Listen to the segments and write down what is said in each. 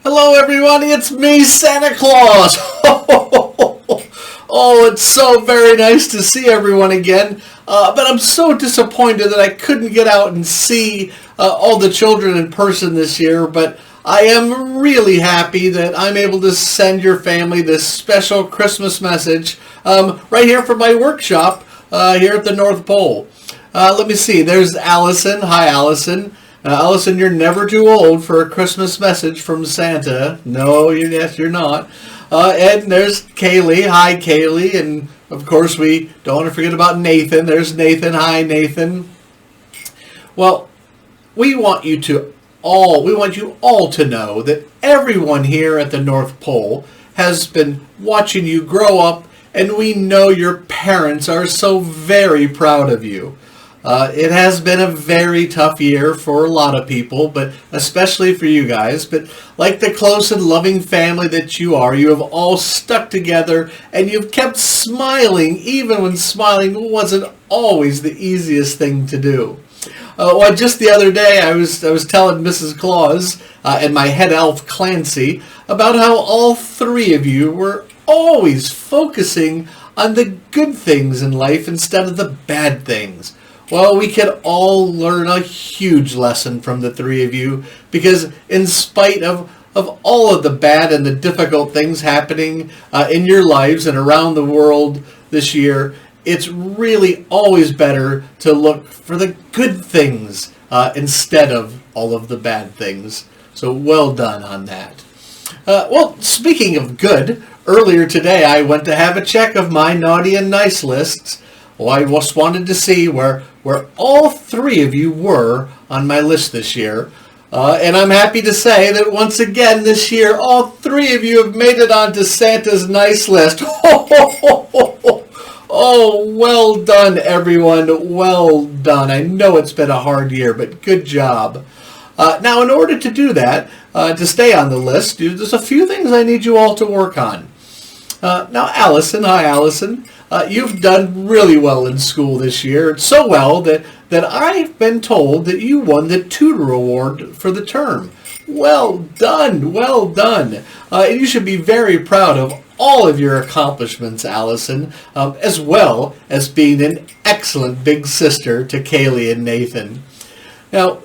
Hello, everybody. It's me, Santa Claus. Oh, it's so very nice to see everyone again. But I'm so disappointed that I couldn't get out and see all the children in person this year. But I am really happy that I'm able to send your family this special Christmas message right here from my workshop here at the North Pole. Let me see. There's Allison. Hi, Allison. Allison, you're never too old for a Christmas message from Santa. No, yes, you're not. And there's Kaylie. Hi, Kaylie. And, of course, we don't want to forget about Nathan. There's Nathan. Hi, Nathan. Well, we want you all to know that everyone here at the North Pole has been watching you grow up, and we know your parents are so very proud of you. It has been a very tough year for a lot of people, but especially for you guys. But like the close and loving family that you are, you have all stuck together and you've kept smiling even when smiling wasn't always the easiest thing to do. Well, just the other day I was telling Mrs. Claus and my head elf Clancy about how all three of you were always focusing on the good things in life instead of the bad things. Well, we could all learn a huge lesson from the three of you because in spite of all of the bad and the difficult things happening in your lives and around the world this year, it's really always better to look for the good things instead of all of the bad things. So well done on that. Well, speaking of good, earlier today I went to have a check of my naughty and nice lists. Well, I just wanted to see where all three of you were on my list this year. And I'm happy to say that once again this year, all three of you have made it onto Santa's nice list. Oh, well done, everyone. Well done. I know it's been a hard year, but good job. Now, in order to do that, to stay on the list, there's a few things I need you all to work on. Now, Allison, hi, Allison. You've done really well in school this year. So well that I've been told that you won the tutor award for the term. Well done, well done. And you should be very proud of all of your accomplishments, Allison, as well as being an excellent big sister to Kaylie and Nathan. Now,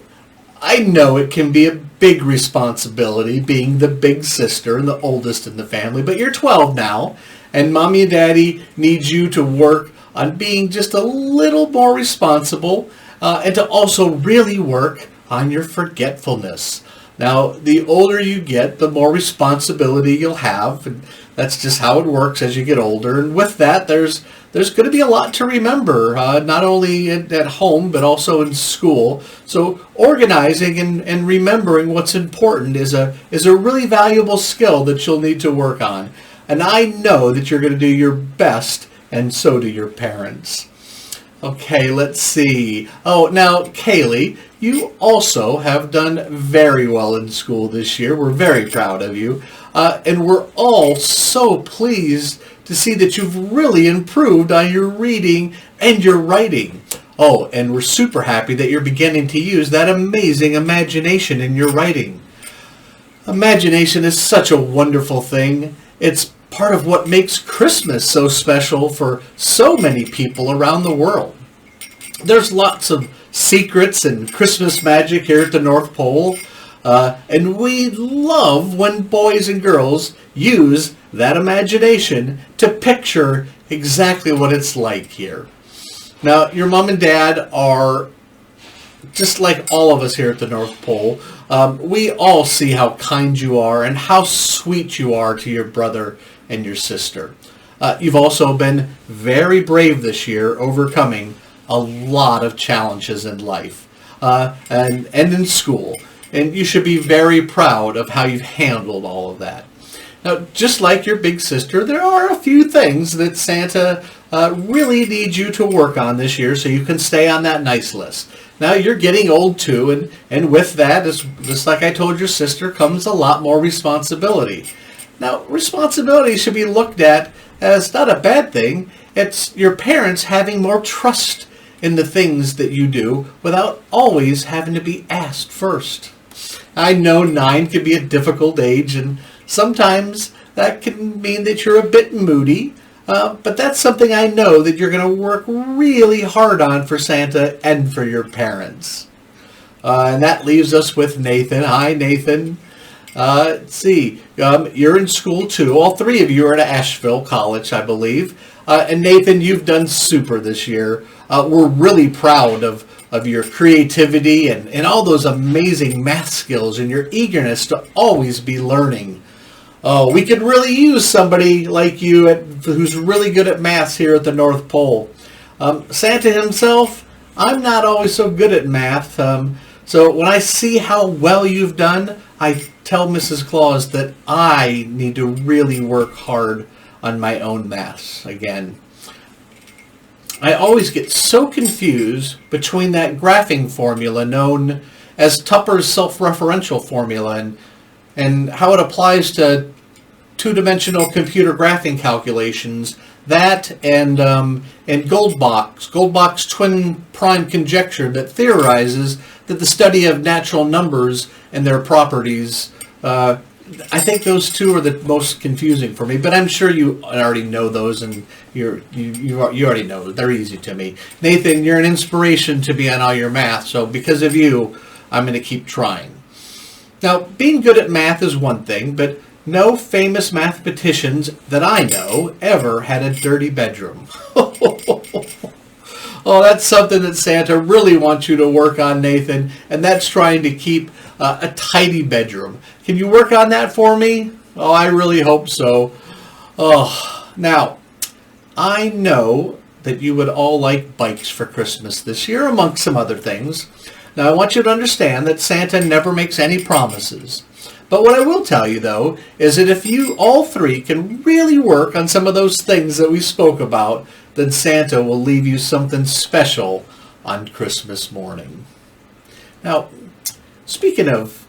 I know it can be a big responsibility being the big sister and the oldest in the family, but you're 12 now, and Mommy and Daddy need you to work on being just a little more responsible and to also really work on your forgetfulness. Now, the older you get, the more responsibility you'll have, and that's just how it works as you get older. And with that, there's going to be a lot to remember, not only at home, but also in school. So organizing and remembering what's important is a really valuable skill that you'll need to work on. And I know that you're going to do your best, and so do your parents. Okay, let's see. Oh, now, Kaylie, you also have done very well in school this year. We're very proud of you. And we're all so pleased to see that you've really improved on your reading and your writing. Oh, and we're super happy that you're beginning to use that amazing imagination in your writing. Imagination is such a wonderful thing. It's part of what makes Christmas so special for so many people around the world. There's lots of secrets and Christmas magic here at the North Pole, and we love when boys and girls use that imagination to picture exactly what it's like here. Now, your mom and dad are just like all of us here at the North Pole. We all see how kind you are and how sweet you are to your brother and your sister. You've also been very brave this year, overcoming a lot of challenges in life and in school. And you should be very proud of how you've handled all of that. Now, just like your big sister, there are a few things that Santa really needs you to work on this year so you can stay on that nice list. Now, you're getting old too, and with that, just like I told your sister, comes a lot more responsibility. Now, responsibility should be looked at as not a bad thing. It's your parents having more trust in the things that you do without always having to be asked first. I know 9 can be a difficult age, and sometimes that can mean that you're a bit moody, but that's something I know that you're going to work really hard on for Santa and for your parents. And that leaves us with Nathan. Hi, Nathan. Let's see. You're in school too. All three of you are at Asheville College, I believe. And Nathan, you've done super this year. We're really proud of your creativity and all those amazing math skills and your eagerness to always be learning. We could really use somebody like you who's really good at maths here at the North Pole. Santa himself, I'm not always so good at math. So when I see how well you've done, I tell Mrs. Claus that I need to really work hard on my own maths again. I always get so confused between that graphing formula known as Tupper's self-referential formula and how it applies to two-dimensional computer graphing calculations, that and Goldbach's twin prime conjecture that theorizes that the study of natural numbers and their properties, I think those two are the most confusing for me, but I'm sure you already know those, and you already know they're easy to me. Nathan, you're an inspiration to me on all your math, so because of you, I'm going to keep trying. Now, being good at math is one thing, but no famous mathematicians that I know ever had a dirty bedroom. Oh, that's something that Santa really wants you to work on, Nathan, and that's trying to keep a tidy bedroom. Can you work on that for me? Oh, I really hope so. Oh, now, I know that you would all like bikes for Christmas this year, amongst some other things. Now, I want you to understand that Santa never makes any promises. But what I will tell you, though, is that if you all three can really work on some of those things that we spoke about, then Santa will leave you something special on Christmas morning. Now, speaking of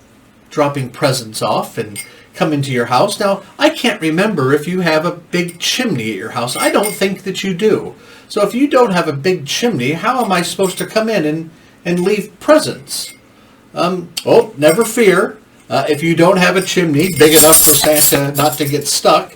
dropping presents off and coming to your house, now, I can't remember if you have a big chimney at your house. I don't think that you do. So if you don't have a big chimney, how am I supposed to come in and leave presents? Oh, never fear. If you don't have a chimney big enough for Santa not to get stuck,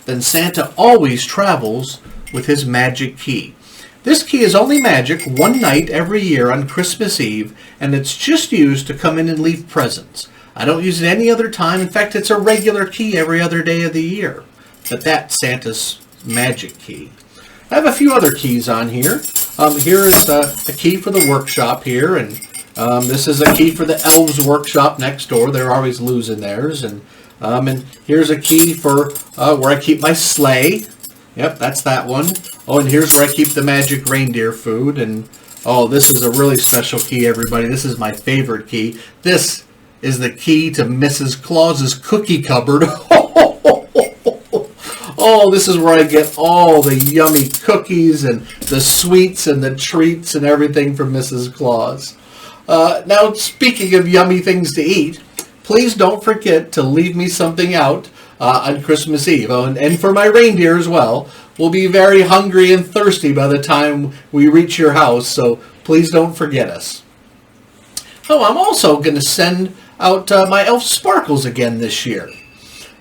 then Santa always travels with his magic key. This key is only magic one night every year on Christmas Eve, and it's just used to come in and leave presents. I don't use it any other time. In fact, it's a regular key every other day of the year. But that's Santa's magic key. I have a few other keys on here. Here is a key for the workshop here, and this is a key for the elves workshop next door. They're always losing theirs. And here's a key for where I keep my sleigh. Yep, that's that one. Oh, and here's where I keep the magic reindeer food. And oh, this is a really special key, everybody. This is my favorite key. This is the key to Mrs. Claus's cookie cupboard. Oh, this is where I get all the yummy cookies and the sweets and the treats and everything from Mrs. Claus. Now, speaking of yummy things to eat, please don't forget to leave me something out on Christmas Eve. Oh, and for my reindeer as well. We'll be very hungry and thirsty by the time we reach your house, so please don't forget us. Oh, I'm also going to send out my elf Sparkles again this year.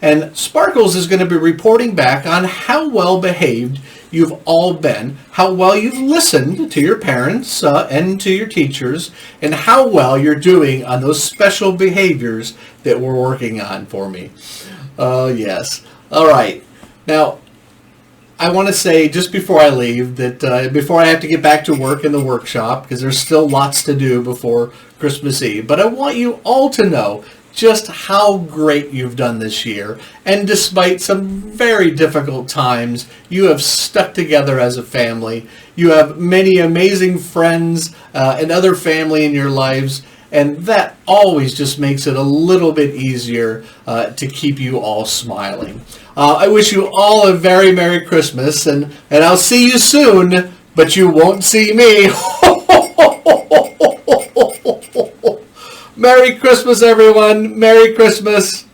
And Sparkles is going to be reporting back on how well behaved you've all been, how well you've listened to your parents and to your teachers, and how well you're doing on those special behaviors that we're working on for me. Oh, yes. All right. Now, I want to say just before I leave that before I have to get back to work in the workshop, because there's still lots to do before Christmas Eve, but I want you all to know just how great you've done this year. And despite some very difficult times, you have stuck together as a family. You have many amazing friends and other family in your lives, and that always just makes it a little bit easier to keep you all smiling. I wish you all a very Merry Christmas, and I'll see you soon, but you won't see me. Merry Christmas, everyone. Merry Christmas.